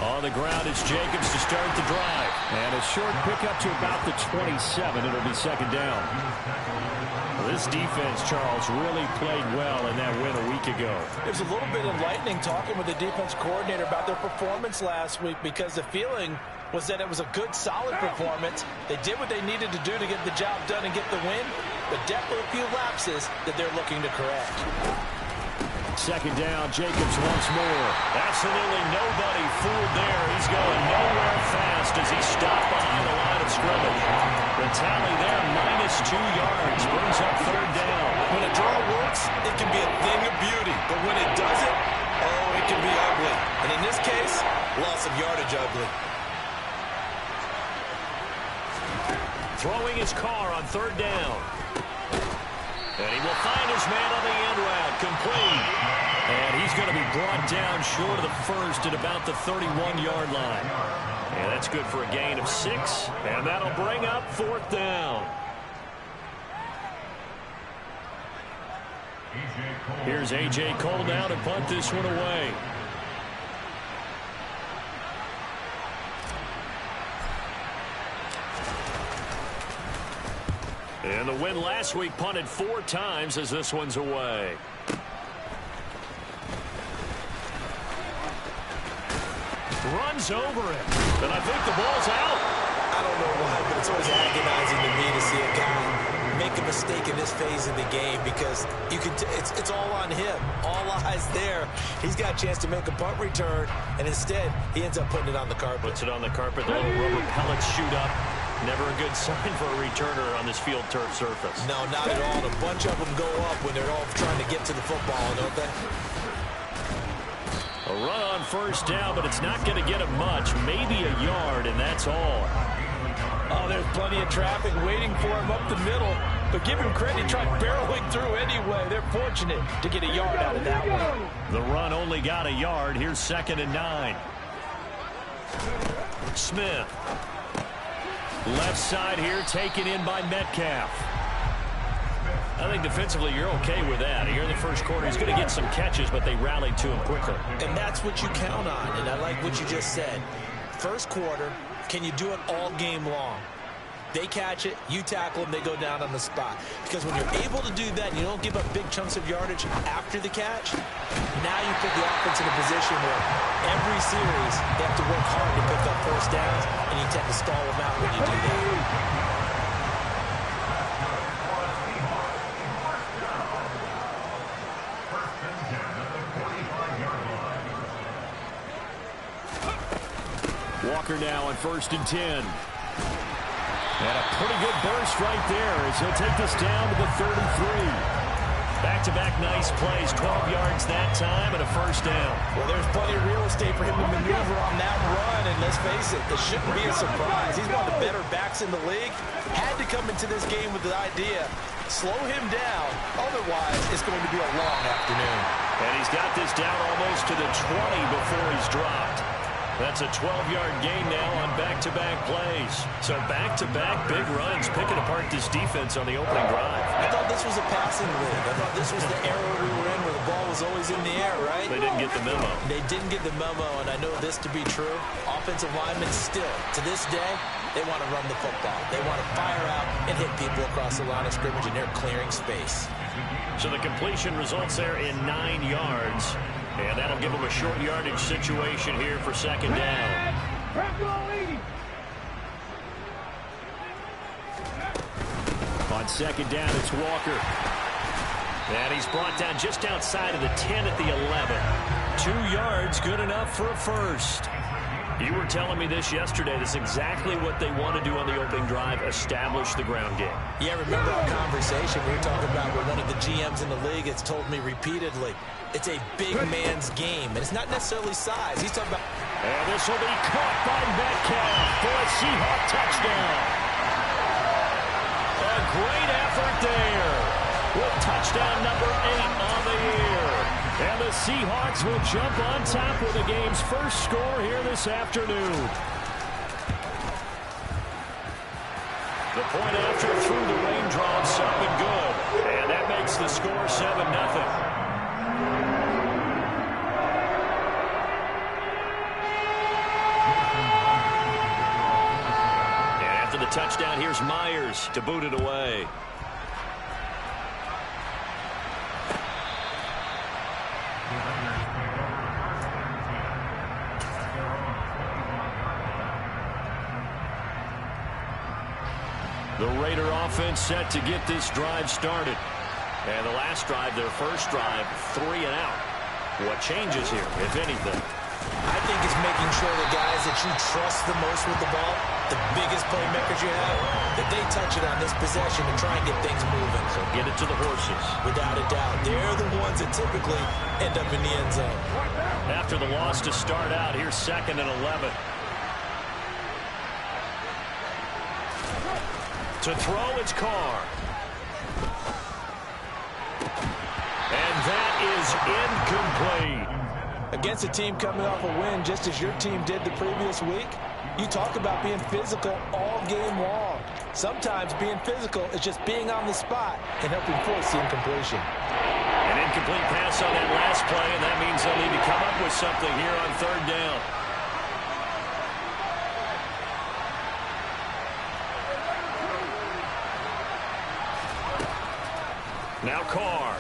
On the ground, it's Jacobs to start the drive. And a short pickup to about the 27. It'll be second down. This defense, Charles, really played well in that win a week ago. It was a little bit enlightening talking with the defense coordinator about their performance last week, because the feeling was that it was a good, solid performance. They did what they needed to do to get the job done and get the win, but definitely a few lapses that they're looking to correct. Second down, Jacobs once more. Absolutely nobody fooled there. He's going nowhere fast as he stopped behind the line of scrimmage. The tally there, -2 yards, brings up third down. When a draw works, it can be a thing of beauty, but when it doesn't, oh, it can be ugly. And in this case, loss of yardage ugly. Throwing his car on third down. And he will find his man on the end route, complete. And he's going to be brought down short of the first at about the 31-yard line. And that's good for a gain of 6. And that'll bring up fourth down. Here's A.J. Cole now to punt this one away. And the win last week punted 4 times as this one's away. Runs over it. And I think the ball's out. I don't know why, but it's always agonizing to me to see a guy make a mistake in this phase of the game, because you can it's all on him. All eyes there. He's got a chance to make a punt return, and instead he ends up putting it on the carpet. Puts it on the carpet. The little rubber pellets shoot up. Never a good sign for a returner on this field turf surface. No, not at all. And a bunch of them go up when they're all trying to get to the football, don't they? A run on first down, but it's not going to get him much. Maybe a yard, and that's all. Oh, there's plenty of traffic waiting for him up the middle. But give him credit, he tried barreling through anyway. They're fortunate to get a yard out of that one. The run only got a yard. Here's 2nd and 9. Smith. Left side here, taken in by Metcalf. I think defensively you're okay with that. Here in the first quarter, he's going to get some catches, but they rallied to him quicker. And that's what you count on, and I like what you just said. First quarter, can you do it all game long? They catch it, you tackle them, they go down on the spot. Because when you're able to do that and you don't give up big chunks of yardage after the catch, now you put the offense in a position where every series they have to work hard to pick up first downs, and you tend to stall them out when you do that. Walker now on 1st and 10. And a pretty good burst right there as he'll take this down to the 33. Back-to-back nice plays, 12 yards that time and a first down. Well, there's plenty of real estate for him to maneuver on that run, and let's face it, this shouldn't be a surprise. He's one of the better backs in the league. Had to come into this game with the idea, slow him down, otherwise it's going to be a long afternoon. And he's got this down almost to the 20 before he's dropped. That's a 12-yard gain now on back-to-back plays. So back-to-back big runs, picking apart this defense on the opening drive. I thought this was a passing league. I thought this was the era we were in where the ball was always in the air, right? They didn't get the memo. They didn't get the memo, and I know this to be true. Offensive linemen still, to this day, they want to run the football. They want to fire out and hit people across the line of scrimmage, and they're clearing space. So the completion results there in 9 yards. And that'll give them a short yardage situation here for 2nd down. On 2nd down, it's Walker. And he's brought down just outside of the 10 at the 11. 2 yards, good enough for a first. You were telling me this yesterday. This is exactly what they want to do on the opening drive, establish the ground game. Yeah, remember our conversation we were talking about where one of the GMs in the league has told me repeatedly, it's a big man's game, and it's not necessarily size. He's talking about... And this will be caught by Metcalf for a Seahawk touchdown. A great effort there with touchdown number 8 on the year. And the Seahawks will jump on top with the game's first score here this afternoon. The point after through the raindrops up and good. And that makes the score 7-0. touchdown, here's Myers to boot it away. The Raider offense set to get this drive started. And the last drive, their first drive, 3 and out. What changes here, if anything? I think it's making sure the guys that you trust the most with the ball, the biggest playmakers you have, that they touch it on this possession and try and get things moving. So get it to the horses. Without a doubt. They're the ones that typically end up in the end zone. After the loss to start out, here's 2nd and 11. To throw, it's Carr. And that is incomplete. Against a team coming off a win, just as your team did the previous week, you talk about being physical all game long. Sometimes being physical is just being on the spot and helping force the incompletion. An incomplete pass on that last play, and that means they'll need to come up with something here on 3rd down. Now Carr.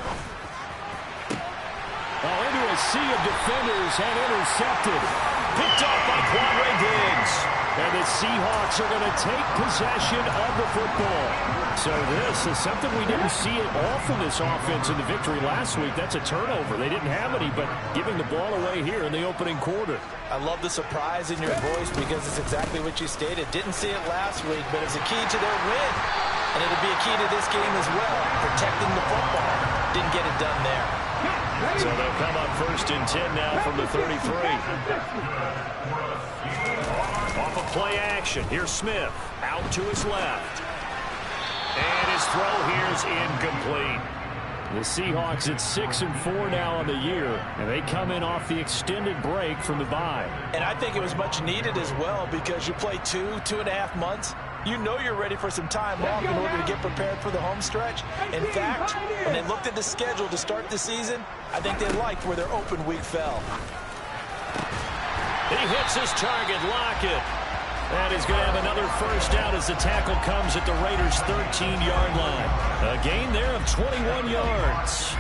Into a sea of defenders and intercepted. Picked off by Quandre Diggs. And the Seahawks are going to take possession of the football. So this is something we didn't see at all from this offense in the victory last week. That's a turnover. They didn't have any, but giving the ball away here in the opening quarter. I love the surprise in your voice because it's exactly what you stated. Didn't see it last week, but it's a key to their win. And it'll be a key to this game as well, protecting the football. Didn't get it done there. So they'll come up 1st and 10 now from the 33. Off of play action, here's Smith. Out to his left. And his throw here's incomplete. The Seahawks at 6-4 now on the year, and they come in off the extended break from the bye. And I think it was much needed as well because you play 2.5 months. You know you're ready for some time off in order to get prepared for the home stretch. In fact, when they looked at the schedule to start the season, I think they liked where their open week fell. He hits his target, Lockett. And he's going to have another first down as the tackle comes at the Raiders' 13-yard line. A gain there of 21 yards.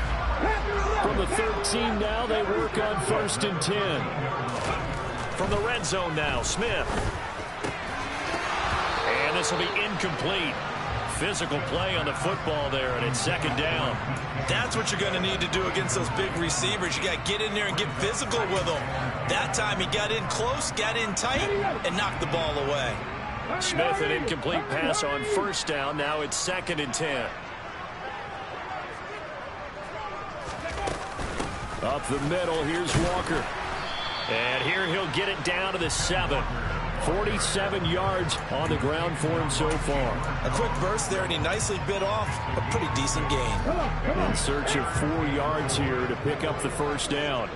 From the 13 now, they work on 1st and 10. From the red zone now, Smith. And this will be incomplete. Physical play on the football there, and it's 2nd down. That's what you're going to need to do against those big receivers. You got to get in there and get physical with them. That time he got in close, got in tight, and knocked the ball away. Smith, an incomplete pass on 1st down. Now it's 2nd and 10. Up the middle, here's Walker. And here he'll get it down to the 7. 47 yards on the ground for him so far. A quick burst there, and he nicely bit off a pretty decent gain. In search of 4 yards here to pick up the 1st down.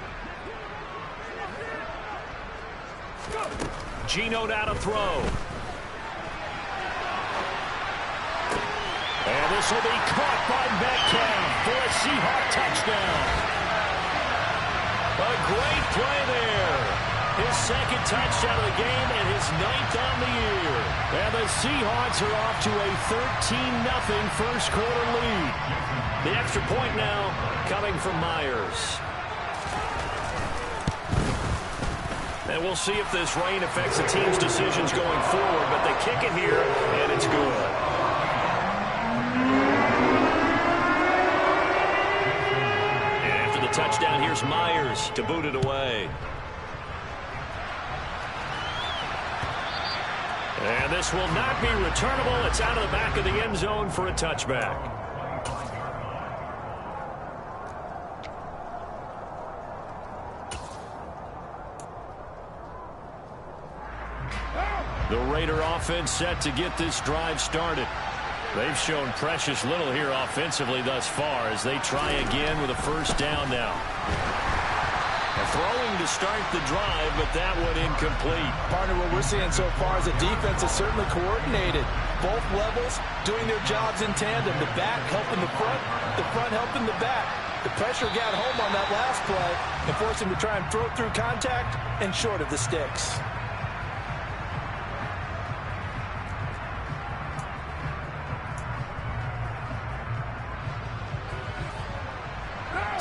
Geno now to throw. And this will be caught by Metcalf for a Seahawk touchdown. A great play there. His 2nd touchdown of the game and his 9th on the year. And the Seahawks are off to a 13-0 first quarter lead. The extra point now coming from Myers. And we'll see if this rain affects the team's decisions going forward, but they kick it here, and it's good. And after the touchdown, here's Myers to boot it away. And this will not be returnable. It's out of the back of the end zone for a touchback. The Raider offense set to get this drive started. They've shown precious little here offensively thus far as they try again with a 1st down now. Throwing to start the drive, but that one incomplete. Partner, what we're seeing so far is the defense is certainly coordinated. Both levels doing their jobs in tandem. The back helping the front helping the back. The pressure got home on that last play and forced him to try and throw through contact and short of the sticks.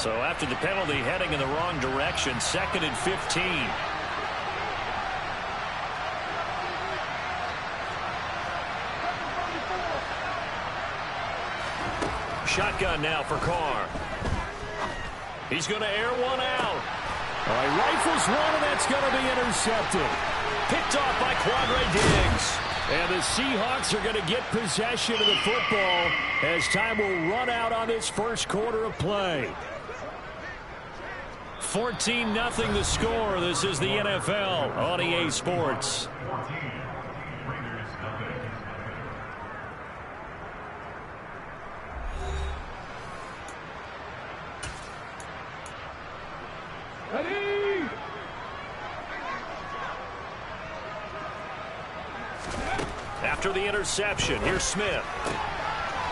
So after the penalty, heading in the wrong direction, 2nd and 15. Shotgun now for Carr. He's going to air one out. All right, rifles one, and that's going to be intercepted. Picked off by Quandre Diggs. And the Seahawks are going to get possession of the football as time will run out on this first quarter of play. 14-0 the score. This is the NFL on EA Sports. Ready? After the interception, here's Smith.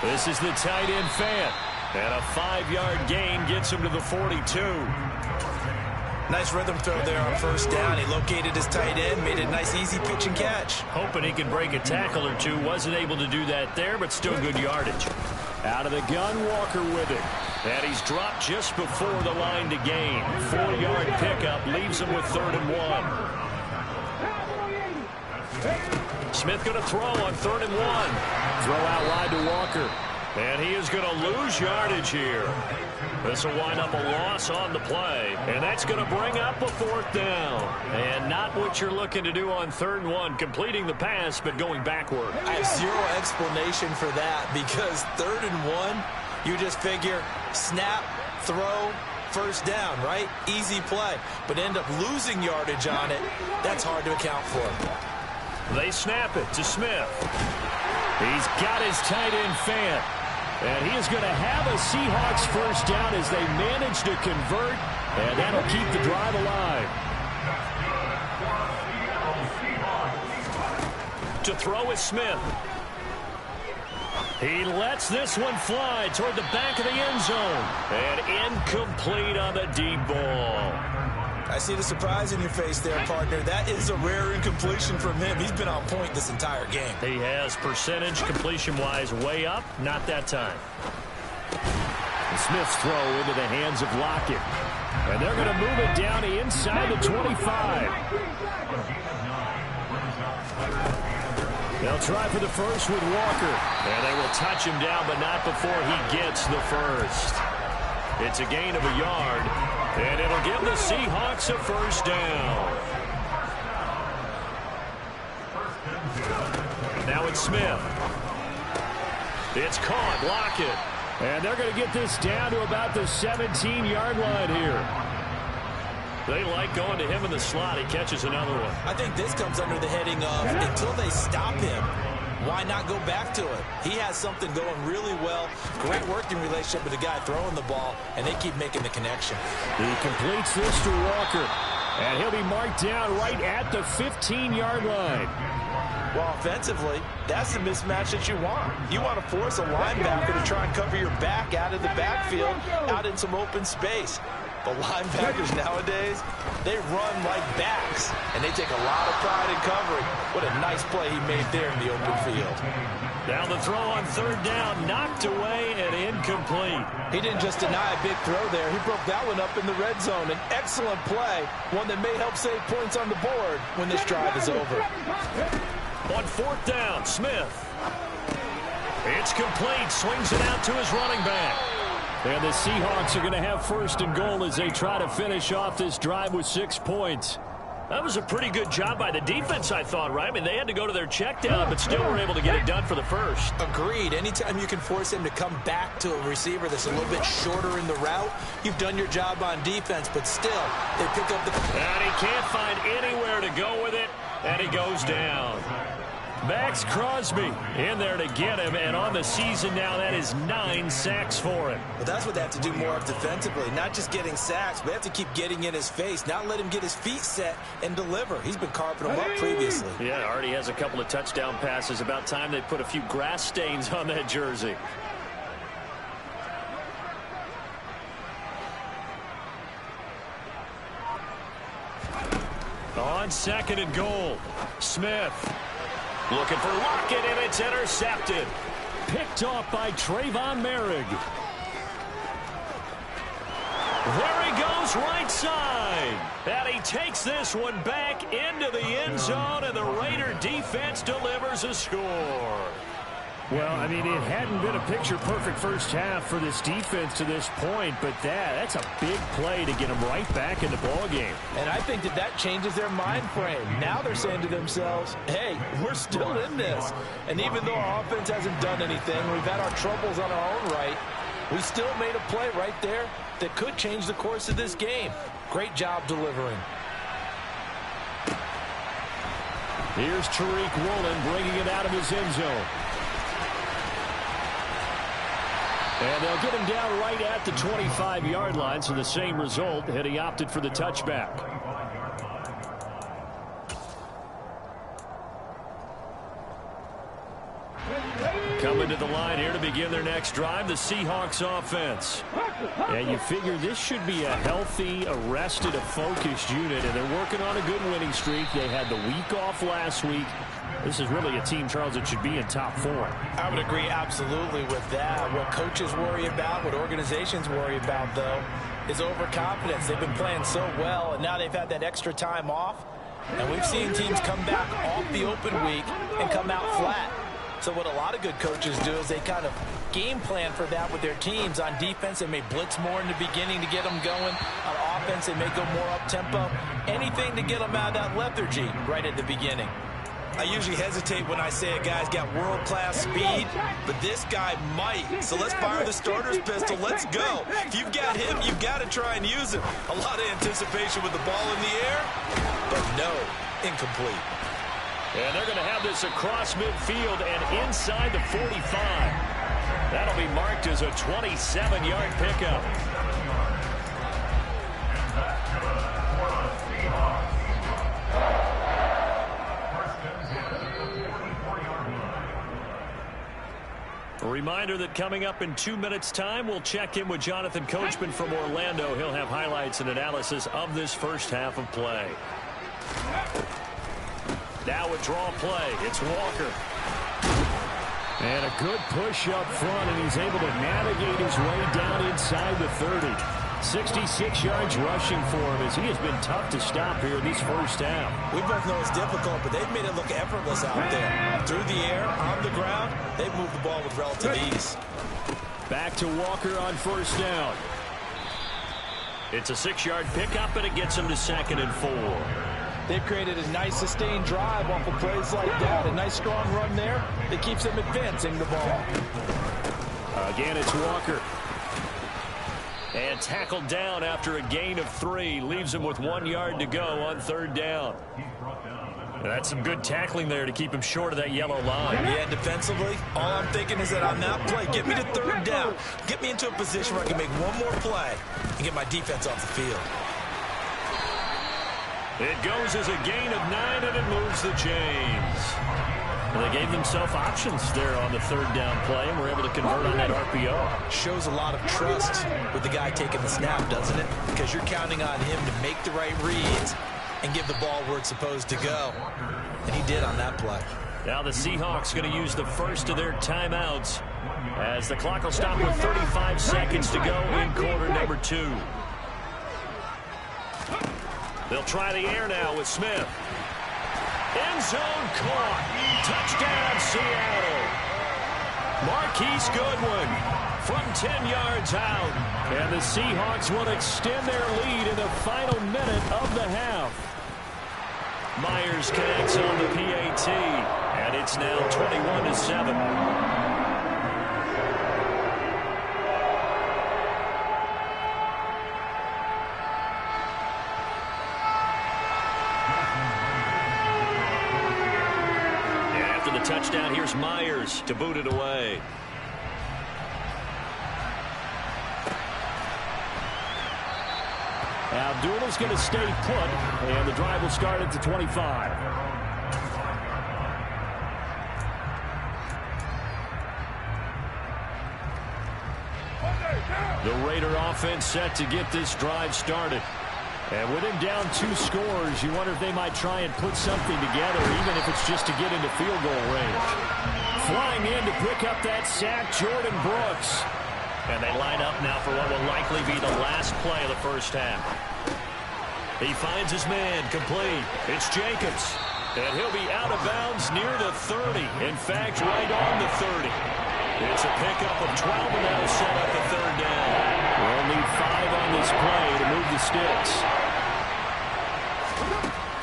This is the tight end Fant. And a 5-yard gain gets him to the 42. Nice rhythm throw there on first down. He located his tight end, made a nice easy pitch and catch. Hoping he could break a tackle or two. Wasn't able to do that there, but still good yardage. Out of the gun, Walker with it. And he's dropped just before the line to gain. 4-yard pickup leaves him with 3rd and 1. Smith going to throw on 3rd and 1. Throw out wide to Walker. And he is going to lose yardage here. This will wind up a loss on the play. And that's going to bring up a 4th down. And not what you're looking to do on 3rd and 1. Completing the pass, but going backward. I have zero explanation for that because 3rd and 1, you just figure snap, throw, first down, right? Easy play. But end up losing yardage on it. That's hard to account for. They snap it to Smith. He's got his tight end Fant. And he is going to have a Seahawks first down as they manage to convert. And that'll keep the drive alive. To throw is Smith. He lets this one fly toward the back of the end zone. And incomplete on the deep ball. I see the surprise in your face there, partner. That is a rare incompletion from him. He's been on point this entire game. He has percentage completion-wise way up. Not that time. Smith's throw into the hands of Lockett. And they're going to move it down inside the 25. They'll try for the first with Walker. And they will touch him down, but not before he gets the first. It's a gain of a yard. And it'll give the Seahawks a first down. Now it's Smith. It's caught. Lockett. And they're going to get this down to about the 17-yard line here. They like going to him in the slot. He catches another one. I think this comes under the heading of until they stop him, why not go back to it? He has something going really well. Great working relationship with the guy throwing the ball, and they keep making the connection. He completes this to Walker. And he'll be marked down right at the 15-yard line. Well, offensively, that's the mismatch that you want. You want to force a linebacker to try and cover your back out of the backfield, out in some open space. But linebackers nowadays, they run like backs, and they take a lot of pride in covering. What a nice play he made there in the open field. Now the throw on 3rd down, knocked away and incomplete. He didn't just deny a big throw there. He broke that one up in the red zone. An excellent play, one that may help save points on the board when this drive is over. On 4th down, Smith. It's complete, swings it out to his running back. And the Seahawks are going to have 1st and goal as they try to finish off this drive with 6 points. That was a pretty good job by the defense, I thought, right? I mean, they had to go to their check down, but still were able to get it done for the first. Agreed. Anytime you can force him to come back to a receiver that's a little bit shorter in the route, you've done your job on defense, but still, they pick up the... And he can't find anywhere to go with it, and he goes down. Max Crosby in there to get him, and on the season now, that is 9 sacks for him. Well, that's what they have to do more of defensively, not just getting sacks, but they have to keep getting in his face, not let him get his feet set and deliver. He's been carving them up previously. Yeah, already has a couple of touchdown passes. About time they put a few grass stains on that jersey. On 2nd and goal, Smith. Looking for Lockett, and it's intercepted. Picked off by Trayvon Merrick. There he goes, right side. And he takes this one back into the end zone, and the Raider defense delivers a score. Well, I mean, it hadn't been a picture-perfect first half for this defense to this point, but that's a big play to get them right back in the ballgame. And I think that changes their mind frame. Now they're saying to themselves, hey, we're still in this. And even though our offense hasn't done anything, we've had our troubles on our own right, we still made a play right there that could change the course of this game. Great job delivering. Here's Tariq Woolen bringing it out of his end zone. And they'll get him down right at the 25-yard line, so the same result, had he opted for the touchback. Coming to the line here to begin their next drive, the Seahawks offense. And you figure this should be a healthy, arrested, a focused unit, and they're working on a good winning streak. They had the week off last week. This is really a team, Charles, that should be in top 4. I would agree absolutely with that. What coaches worry about, what organizations worry about, though, is overconfidence. They've been playing so well, and now they've had that extra time off. And we've seen teams come back off the open week and come out flat. So what a lot of good coaches do is they kind of game plan for that with their teams. On defense, they may blitz more in the beginning to get them going. On offense, they may go more up-tempo. Anything to get them out of that lethargy right at the beginning. I usually hesitate when I say a guy's got world-class speed, but this guy might. So let's fire the starter's pistol. Let's go. If you've got him, you've got to try and use him. A lot of anticipation with the ball in the air, but no, incomplete. And they're going to have this across midfield and inside the 45. That'll be marked as a 27-yard pickup. A reminder that coming up in 2 minutes' time, we'll check in with Jonathan Coachman from Orlando. He'll have highlights and analysis of this first half of play. Now a draw play. It's Walker. And a good push up front, and he's able to navigate his way down inside the 30. 66 yards rushing for him as he has been tough to stop here this first half. We both know it's difficult, but they've made it look effortless out there. Through the air, on the ground, they've moved the ball with relative ease. Back to Walker on first down. It's a 6-yard pickup, and it gets him to 2nd and 4. They've created a nice sustained drive off of plays like that. A nice strong run there that keeps them advancing the ball. Again, it's Walker. And tackled down after a gain of 3. Leaves him with 1 yard to go on 3rd down. And that's some good tackling there to keep him short of that yellow line. Yeah, defensively, all I'm thinking is that on that play, get me to 3rd down. Get me into a position where I can make one more play and get my defense off the field. It goes as a gain of 9, and it moves the chains. And they gave themselves options there on the 3rd down play, and were able to convert on that RPO. Shows a lot of trust with the guy taking the snap, doesn't it? Because you're counting on him to make the right reads and give the ball where it's supposed to go. And he did on that play. Now the Seahawks going to use the first of their timeouts as the clock will stop with 35 seconds to go in quarter number 2. They'll try the air now with Smith. End zone caught. Touchdown, Seattle. Marquise Goodwin from 10 yards out. And the Seahawks will extend their lead in the final minute of the half. Myers connects on the PAT, and it's now 21-7. Touchdown, here's Myers to boot it away. Abdulah's going to stay put, and the drive will start at the 25. The Raider offense set to get this drive started. And with him down 2 scores, you wonder if they might try and put something together, even if it's just to get into field goal range. Flying in to pick up that sack, Jordan Brooks. And they line up now for what will likely be the last play of the first half. He finds his man, complete. It's Jacobs. And he'll be out of bounds near the 30. In fact, right on the 30. It's a pickup of 12, and that'll set up the third down. We'll need 5 on this play to move the sticks.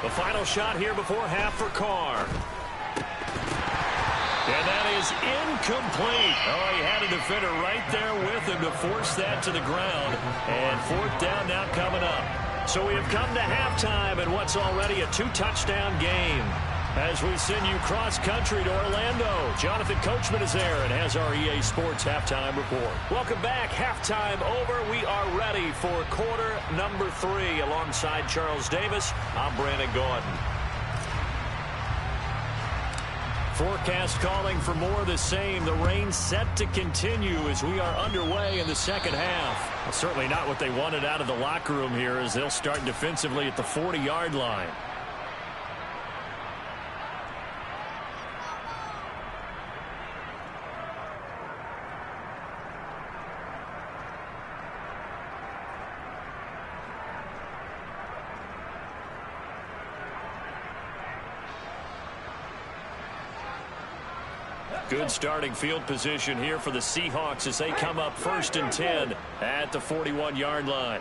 The final shot here before half for Carr. And that is incomplete. Oh, he had a defender right there with him to force that to the ground. And fourth down now coming up. So we have come to halftime in what's already a 2-touchdown game. As we send you cross-country to Orlando, Jonathan Coachman is there and has our EA Sports Halftime Report. Welcome back. Halftime over. We are ready for quarter number 3. Alongside Charles Davis, I'm Brandon Gaudin. Forecast calling for more of the same. The rain set to continue as we are underway in the second half. Well, certainly not what they wanted out of the locker room here as they'll start defensively at the 40-yard line. Good starting field position here for the Seahawks as they come up 1st and 10 at the 41-yard line.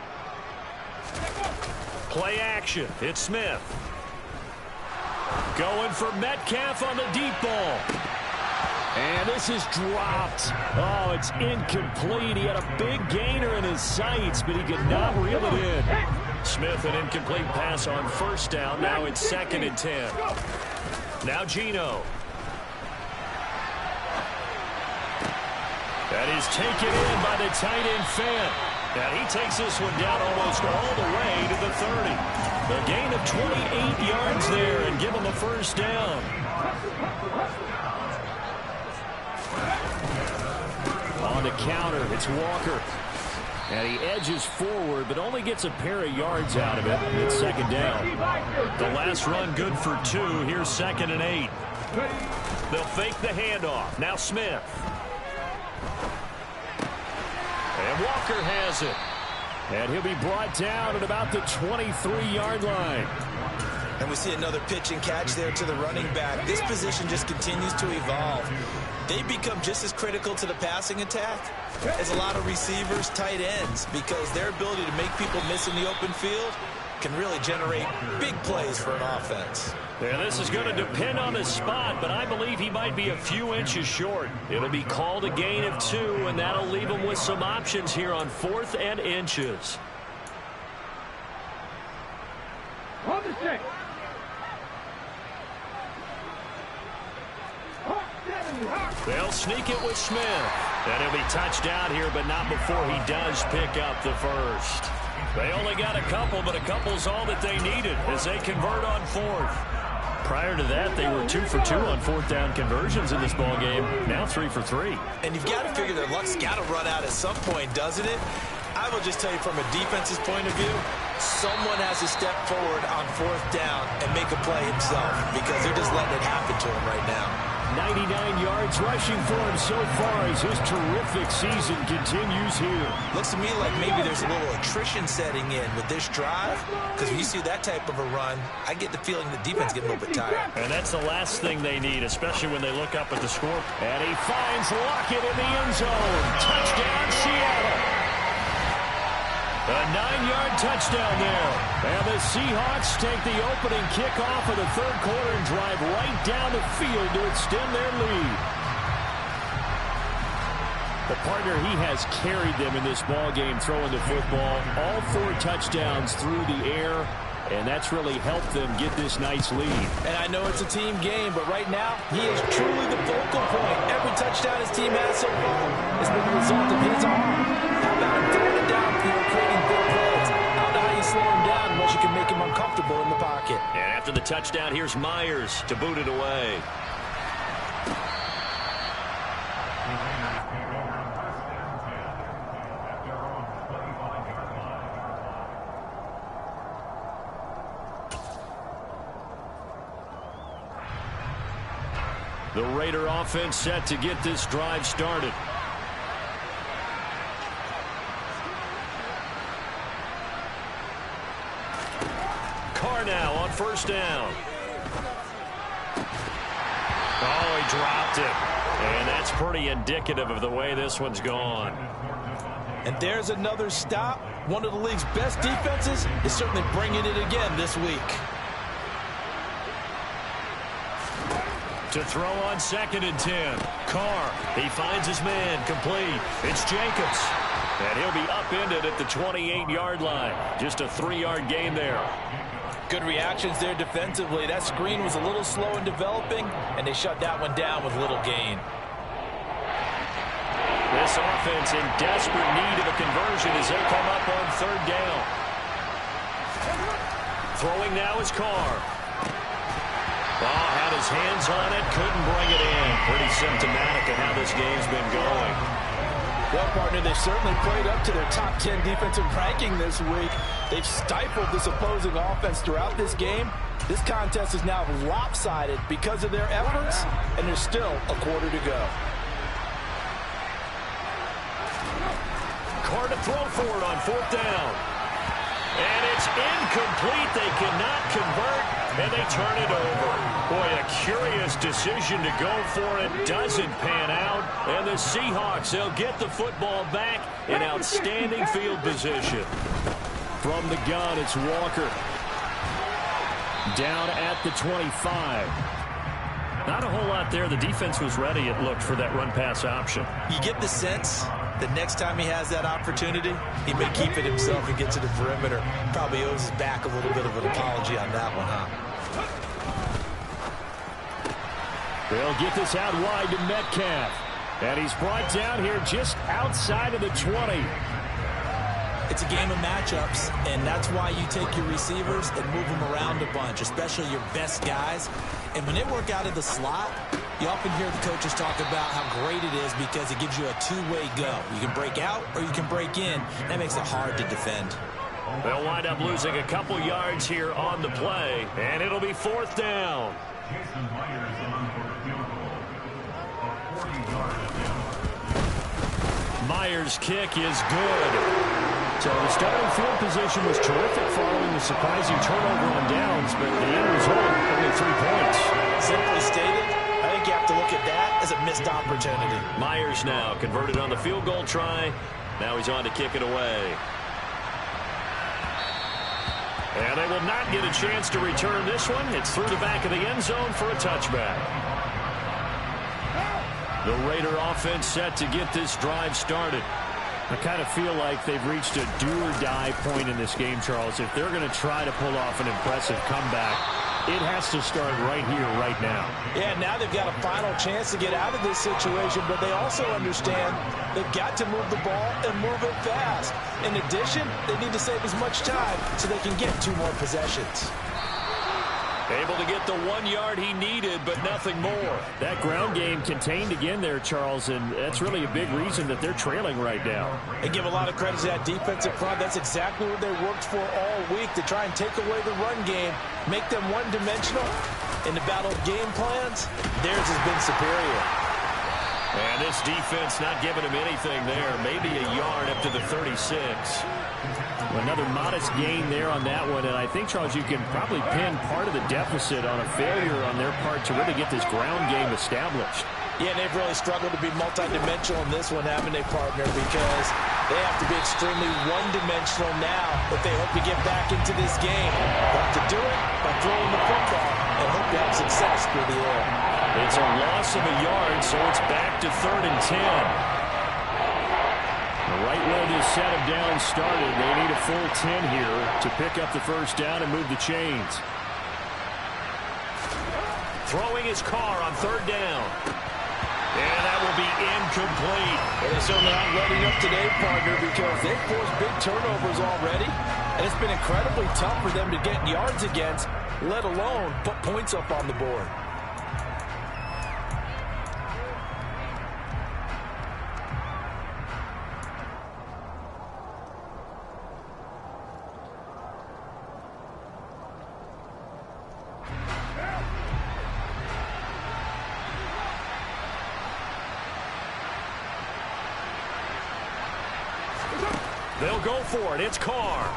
Play action. It's Smith. Going for Metcalf on the deep ball. And this is dropped. Oh, it's incomplete. He had a big gainer in his sights, but he could not reel it in. Smith, an incomplete pass on 1st down. Now it's 2nd and 10. Now Geno. That is taken in by the tight end Fant. And he takes this one down almost all the way to the 30. A gain of 28 yards there and give him a 1st down. On the counter, it's Walker. And he edges forward, but only gets a pair of yards out of it. It's 2nd down. The last run good for 2. Here's 2nd and 8. They'll fake the handoff. Now Smith. And Walker has it. And he'll be brought down at about the 23-yard line. And we see another pitch and catch there to the running back. This position just continues to evolve. They become just as critical to the passing attack as a lot of receivers, tight ends, because their ability to make people miss in the open field can really generate big plays for an offense. Yeah, this is going to depend on his spot, but I believe he might be a few inches short. It'll be called a gain of 2, and that'll leave him with some options here on 4th and inches. On the stick. They'll sneak it with Smith. And he'll be touched out here, but not before he does pick up the 1st. They only got a couple, but a couple's all that they needed as they convert on 4th. Prior to that, they were 2 for 2 on 4th down conversions in this ballgame. Now 3 for 3. And you've got to figure their luck's got to run out at some point, doesn't it? I will just tell you from a defense's point of view, someone has to step forward on 4th down and make a play himself because they're just letting it happen to him right now. 99 yards rushing for him so far as his terrific season continues here. Looks to me like maybe there's a little attrition setting in with this drive, because when you see that type of a run, I get the feeling the defense getting a little bit tired. And that's the last thing they need, especially when they look up at the score. And he finds Lockett in the end zone. Touchdown, Seattle. A 9-yard touchdown there. And the Seahawks take the opening kickoff of the 3rd quarter and drive right down the field to extend their lead. The partner, he has carried them in this ballgame throwing the football. All 4 touchdowns through the air, and that's really helped them get this nice lead. And I know it's a team game, but right now, he is truly the focal point. Every touchdown his team has so far has been the result of his arm. How about him throwing it downfield, creating big plays? How do you slow him down unless you can make him uncomfortable in the pocket? And after the touchdown, here's Myers to boot it away. The Raider offense set to get this drive started. Carr now on first down. Oh, he dropped it. And that's pretty indicative of the way this one's gone. And there's another stop. One of the league's best defenses is certainly bringing it again this week. To throw on 2nd and 10. Carr, he finds his man, complete. It's Jacobs. And he'll be upended at the 28-yard line. Just a 3-yard gain there. Good reactions there defensively. That screen was a little slow in developing, and they shut that one down with little gain. This offense in desperate need of a conversion as they come up on 3rd down. Throwing now is Carr. Had his hands on it, couldn't bring it in. Pretty symptomatic of how this game's been going. Well, partner, they certainly played up to their top 10 defensive ranking this week. They've stifled this opposing offense throughout this game. This contest is now lopsided because of their efforts, and there's still a quarter to go. Carr to throw for it on 4th down. And it's incomplete. They cannot convert, and they turn it over. Boy, a curious decision to go for it. Doesn't pan out. And the Seahawks, they'll get the football back in outstanding field position. From the gun, it's Walker. Down at the 25. Not a whole lot there. The defense was ready, it looked, for that run-pass option. You get the sense that next time he has that opportunity, he may keep it himself and get to the perimeter. Probably owes his back a little bit of an apology on that one, huh? They'll get this out wide to Metcalf. And he's brought down here just outside of the 20. It's a game of matchups, and that's why you take your receivers and move them around a bunch, especially your best guys. And when they work out of the slot, you often hear the coaches talk about how great it is because it gives you a two-way go. You can break out or you can break in. That makes it hard to defend. They'll wind up losing a couple yards here on the play, and it'll be 4th down. Myers' kick is good. So the starting field position was terrific following the surprising turnover on downs, but the end result, only 3 points. Simply stated, I think you have to look at that as a missed opportunity. Myers now converted on the field goal try. Now he's on to kick it away. And they will not get a chance to return this one. It's through the back of the end zone for a touchback. The Raider offense set to get this drive started. I kind of feel like they've reached a do-or-die point in this game, Charles. If they're going to try to pull off an impressive comeback, it has to start right here, right now. Yeah, now they've got a final chance to get out of this situation, but they also understand they've got to move the ball and move it fast. In addition, they need to save as much time so they can get 2 more possessions. Able to get the 1 yard he needed, but nothing more. That ground game contained again there, Charles, and that's really a big reason that they're trailing right now. They give a lot of credit to that defensive front. That's exactly what they worked for all week, to try and take away the run game, make them one-dimensional. In the battle of game plans, theirs has been superior. And this defense not giving him anything there. Maybe a yard up to the 36. Another modest gain there on that one, and I think, Charles, you can probably pin part of the deficit on a failure on their part to really get this ground game established. Yeah, and they've really struggled to be multidimensional in this one, haven't they, partner, because they have to be extremely one-dimensional now if they hope to get back into this game. They have to do it by throwing the football and hope to have success through the air. It's a loss of a yard, so it's back to 3rd and 10. Right where this set of downs started, they need a full 10 here to pick up the first down and move the chains. Throwing his Carr on 3rd down. And that will be incomplete. They're certainly not letting up today, partner, because they've forced big turnovers already. And it's been incredibly tough for them to get yards against, let alone put points up on the board. They'll go for it. It's Carr.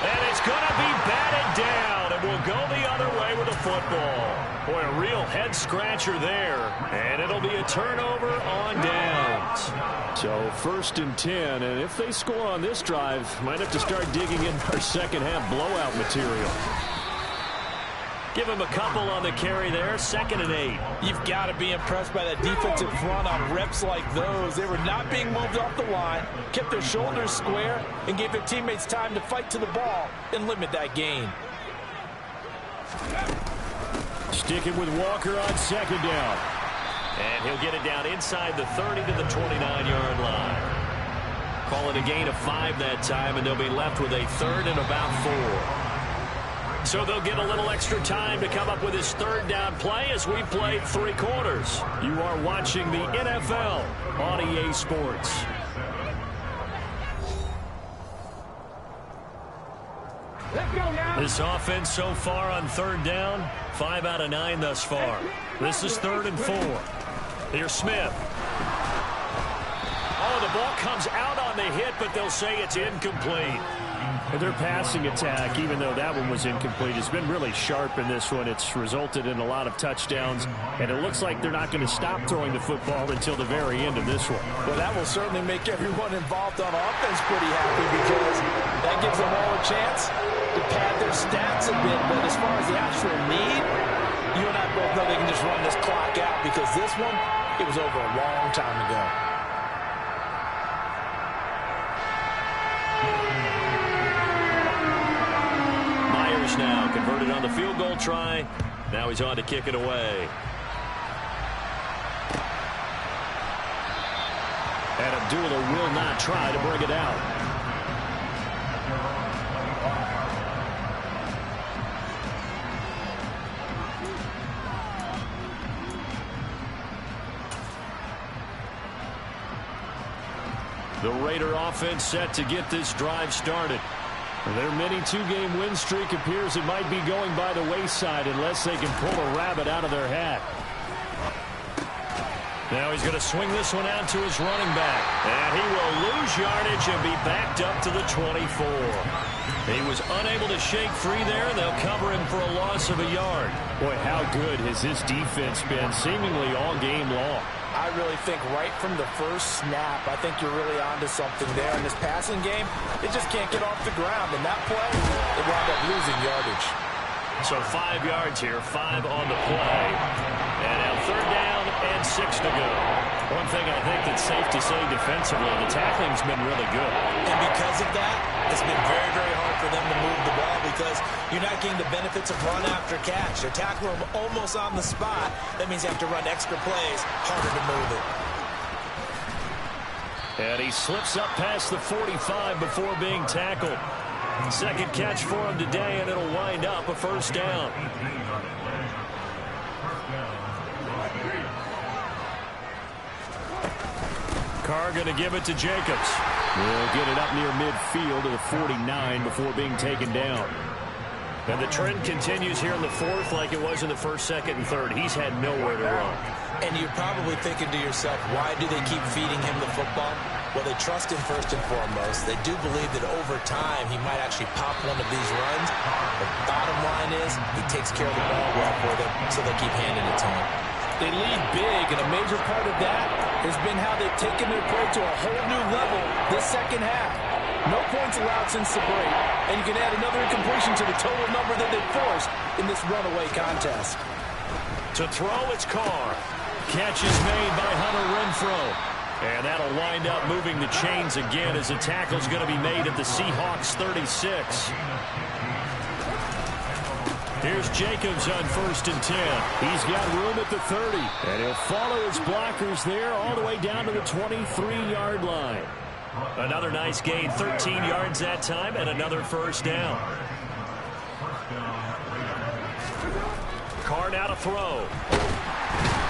And it's going to be batted down, and we'll go the other way with the football. Boy, a real head-scratcher there, and it'll be a turnover on downs. So 1st and 10, and if they score on this drive, might have to start digging in our second-half blowout material. Give him a couple on the carry there, 2nd and 8. You've got to be impressed by that defensive front on reps like those. They were not being moved off the line, kept their shoulders square, and gave their teammates time to fight to the ball and limit that gain. Sticking with Walker on 2nd down. And he'll get it down inside the 30 to the 29-yard line. Call it a gain of 5 that time, and they'll be left with a 3rd and about 4. So they'll get a little extra time to come up with his 3rd down play as we played 3 quarters. You are watching the NFL on EA Sports. Let's go now. This offense so far on 3rd down, 5 out of 9 thus far. This is 3rd and 4. Here's Smith. Oh, the ball comes out on the hit, but they'll say it's incomplete. And their passing attack, even though that one was incomplete, has been really sharp in this one. It's resulted in a lot of touchdowns, and it looks like they're not going to stop throwing the football until the very end of this one. Well, that will certainly make everyone involved on offense pretty happy because that gives them all a chance to pad their stats a bit. But as far as the actual need, you and I both know they can just run this clock out because this one, it was over a long time ago. Now converted on the field goal try. Now he's on to kick it away. And Abdullah will not try to bring it out. The Raider offense set to get this drive started. Their mini 2-game win streak appears it might be going by the wayside unless they can pull a rabbit out of their hat. Now he's going to swing this one out to his running back. And he will lose yardage and be backed up to the 24. He was unable to shake free there, and they'll cover him for a loss of a yard. Boy, how good has this defense been seemingly all game long? I really think right from the first snap, I think you're really onto something there. In this passing game, it just can't get off the ground. In that play, they wound up losing yardage. So 5 yards here, 5 on the play. And now 3rd down and 6 to go. One thing I think that's safe to say defensively, the tackling's been really good. And because of that, it's been very, very hard for them to move the ball because you're not getting the benefits of run after catch. They're tackling them almost on the spot. That means you have to run extra plays, harder to move it. And he slips up past the 45 before being tackled. 2nd catch for him today, and it'll wind up a 1st down. Carr going to give it to Jacobs. We'll get it up near midfield to the 49 before being taken down. And the trend continues here in the 4th like it was in the 1st, 2nd, and 3rd. He's had nowhere to run. And you're probably thinking to yourself, why do they keep feeding him the football? Well, they trust him first and foremost. They do believe that over time he might actually pop one of these runs. The bottom line is he takes care of the ball well for them, so they keep handing it to him. They lead big, and a major part of that has been how they've taken their play to a whole new level this 2nd half. No points allowed since the break, and you can add another incompletion to the total number that they forced in this runaway contest. To throw, it's Carr. Catch is made by Hunter Renfrow. And that'll wind up moving the chains again as the tackle's going to be made at the Seahawks 36. Here's Jacobs on 1st and 10. He's got room at the 30. And he'll follow his blockers there all the way down to the 23-yard line. Another nice gain, 13 yards that time, and another 1st down. Carr now to throw.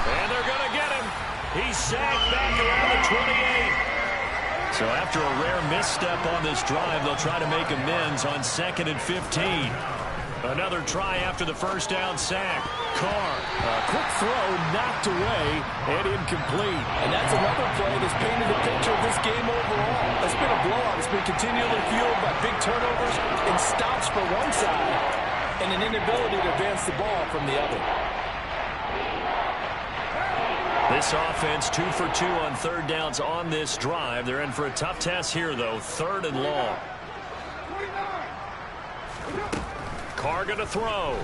And they're going to get him. He's sacked back around the 28. So after a rare misstep on this drive, they'll try to make amends on 2nd and 15. Another try after the 1st down sack. Carr. A quick throw knocked away and incomplete. And that's another play that's painted the picture of this game overall. It's been a blowout. It's been continually fueled by big turnovers and stops for one side and an inability to advance the ball from the other. This offense 2 for 2 on third downs on this drive. They're in for a tough task here, though. 3rd and long. Carr going to throw.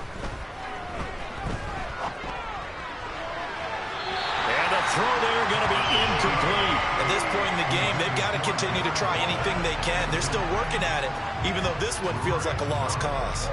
And a throw there going to be incomplete. At this point in the game, they've got to continue to try anything they can. They're still working at it, even though this one feels like a lost cause.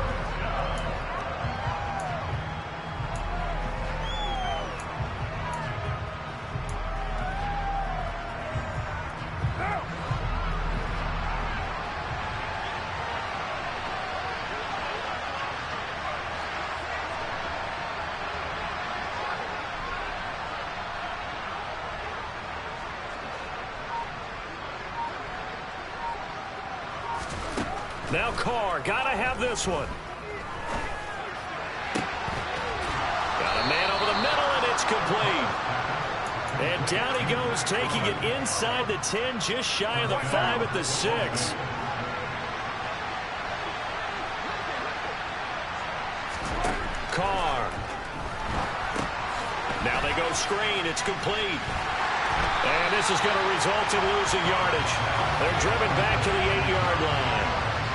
Now Carr, gotta have this one. Got a man over the middle, and it's complete. And down he goes, taking it inside the 10, just shy of the 5 at the 6. Carr. Now they go screen, it's complete. And this is going to result in losing yardage. They're driven back to the 8-yard line.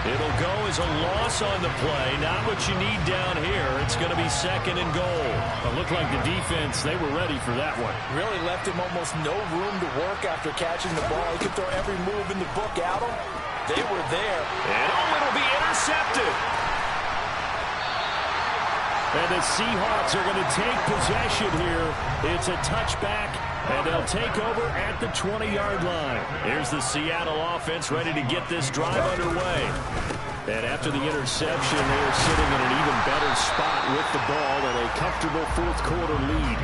It'll go as a loss on the play. Not what you need down here. It's going to be 2nd and goal. It looked like the defense, they were ready for that one. Really left him almost no room to work after catching the ball. He could throw every move in the book at him. They were there. And it'll be intercepted. And the Seahawks are going to take possession here. It's a touchback, and they'll take over at the 20-yard line. Here's the Seattle offense ready to get this drive underway. And after the interception, they are sitting in an even better spot with the ball and a comfortable 4th quarter lead.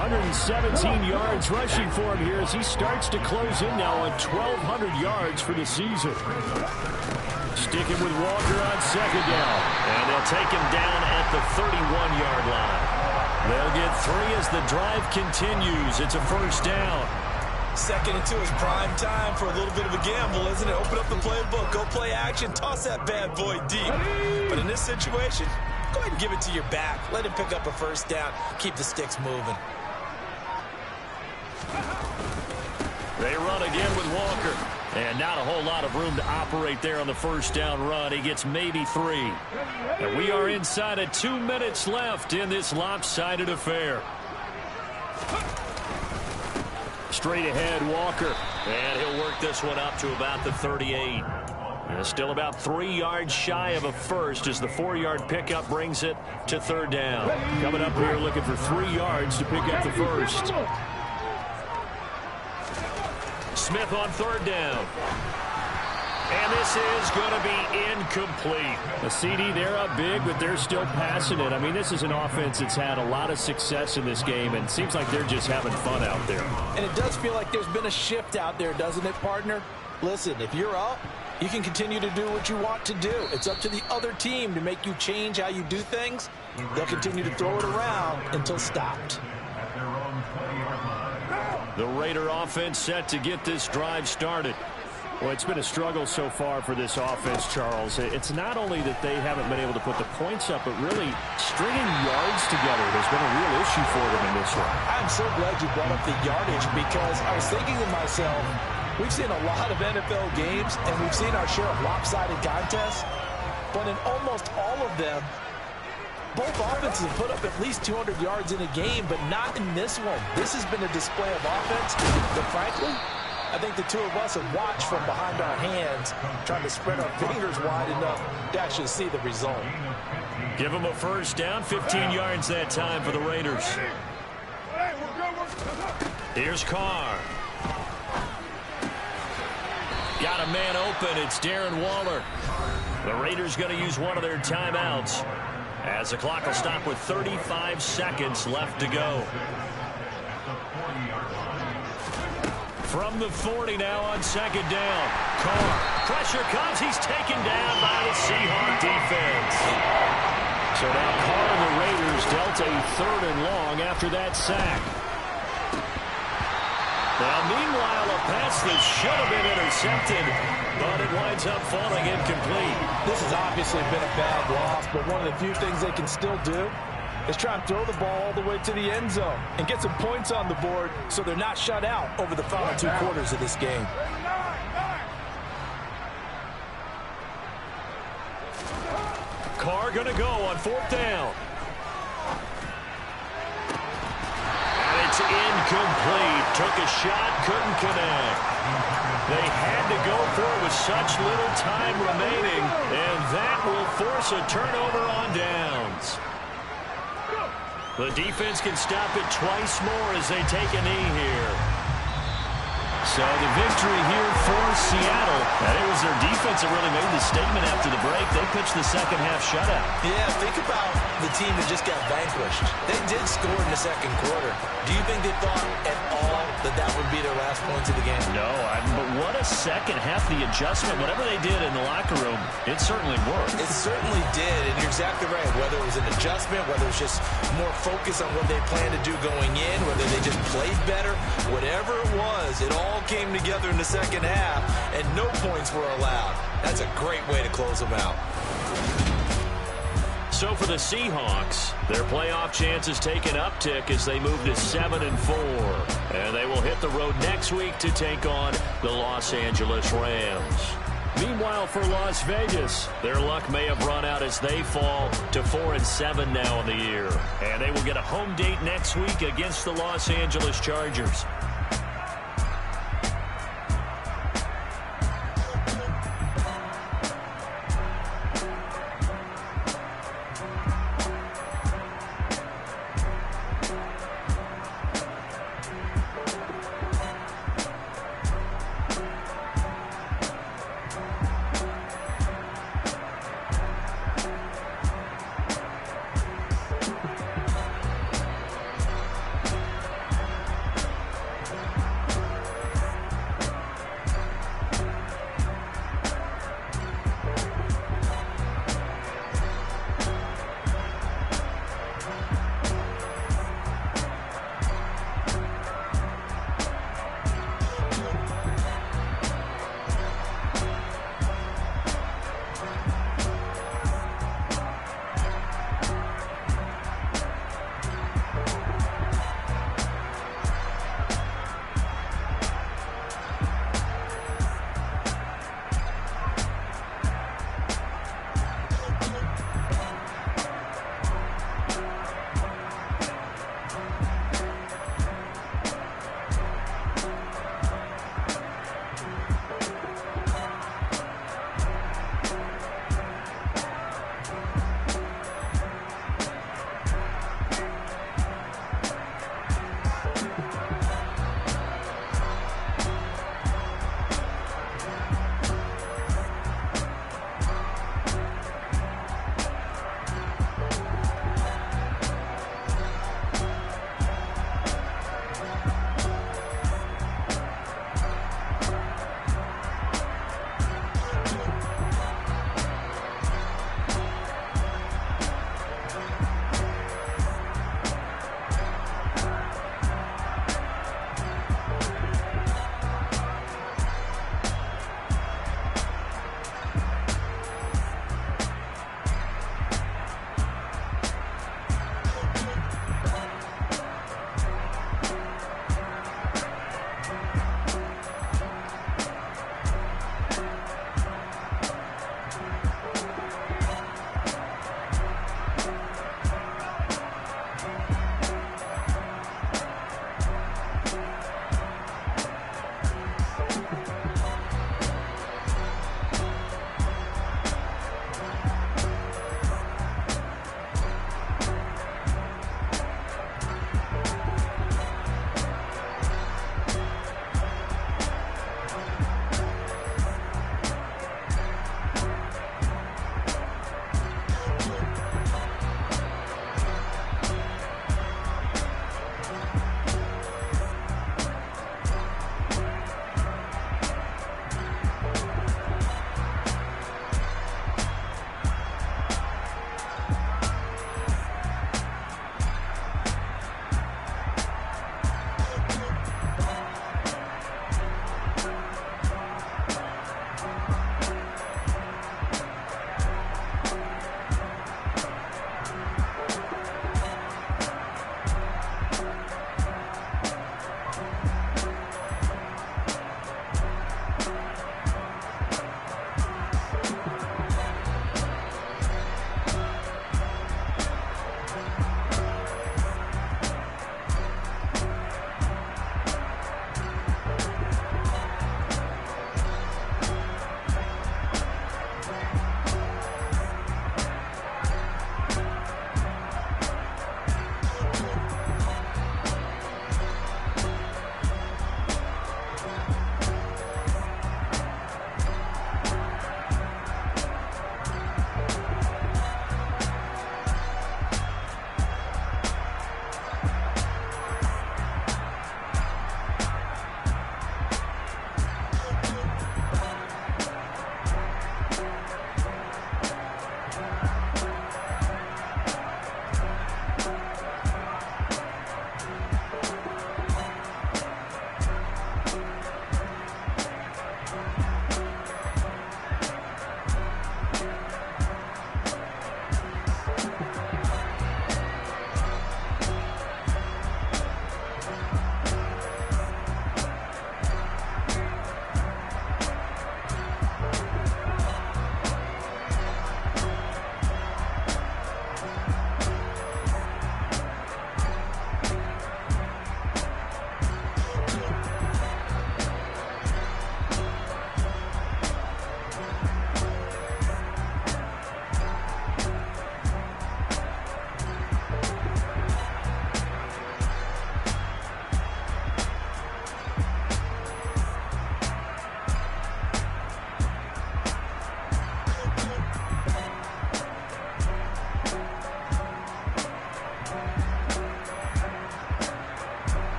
117 yards rushing for him here as he starts to close in now on 1,200 yards for the season. Sticking with Walker on 2nd down. And they'll take him down at the 31-yard line. They'll get 3 as the drive continues. It's a 1st down. 2nd and 2 is prime time for a little bit of a gamble, isn't it? Open up the playbook, go play action, toss that bad boy deep. But in this situation, go ahead and give it to your back. Let him pick up a 1st down. Keep the sticks moving. They run again with Walker. And not a whole lot of room to operate there on the 1st down run. He gets maybe 3. And we are inside of 2 minutes left in this lopsided affair. Straight ahead, Walker. And he'll work this one up to about the 38. And still about 3 yards shy of a 1st as the 4-yard pickup brings it to 3rd down. Coming up here looking for 3 yards to pick up the 1st. Smith on 3rd down. And this is going to be incomplete. The CD, they're up big, but they're still passing it. I mean, this is an offense that's had a lot of success in this game, and it seems like they're just having fun out there. And it does feel like there's been a shift out there, doesn't it, partner? Listen, if you're up, you can continue to do what you want to do. It's up to the other team to make you change how you do things. They'll continue to throw it around until stopped. The Raider offense set to get this drive started. Well, it's been a struggle so far for this offense, Charles. It's not only that they haven't been able to put the points up, but really stringing yards together has been a real issue for them in this one. I'm so glad you brought up the yardage because I was thinking to myself, we've seen a lot of NFL games and we've seen our share of lopsided contests, but in almost all of them, both offenses have put up at least 200 yards in a game, but not in this one. This has been a display of offense, but frankly, I think the two of us have watched from behind our hands, trying to spread our fingers wide enough to actually see the result. Give them a 1st down, 15 yards that time for the Raiders. Here's Carr. Got a man open. It's Darren Waller. The Raiders going to use one of their timeouts, as the clock will stop with 35 seconds left to go. From the 40 now on 2nd down. Carr. Pressure comes. He's taken down by the Seahawk defense. So now Carr and the Raiders dealt a 3rd and long after that sack. Now, meanwhile, a pass that should have been intercepted, but it winds up falling incomplete. This has obviously been a bad loss, but one of the few things they can still do is try and throw the ball all the way to the end zone and get some points on the board so they're not shut out over the final 2 quarters of this game. Carr going to go on 4th down. And it's incomplete. Took a shot, couldn't connect. They had to go for it with such little time remaining, and that will force a turnover on downs. The defense can stop it twice more as they take a knee here. So the victory here for Seattle. And it was their defense that really made the statement after the break. They pitched the second-half shutout. Yeah, think about the team that just got vanquished. They did score in the second quarter. Do you think they thought at all that that would be their last points of the game? No, but what a second half. The adjustment, whatever they did in the locker room, it certainly worked. It certainly did, and you're exactly right. Whether it was an adjustment, whether it was just more focus on what they planned to do going in, whether they just played better, whatever it was, it all came together in the second half, and no points were allowed. That's a great way to close them out. So for the Seahawks, their playoff chances take an uptick as they move to 7-4. And they will hit the road next week to take on the Los Angeles Rams. Meanwhile, for Las Vegas, their luck may have run out as they fall to 4-7 now in the year. And they will get a home date next week against the Los Angeles Chargers.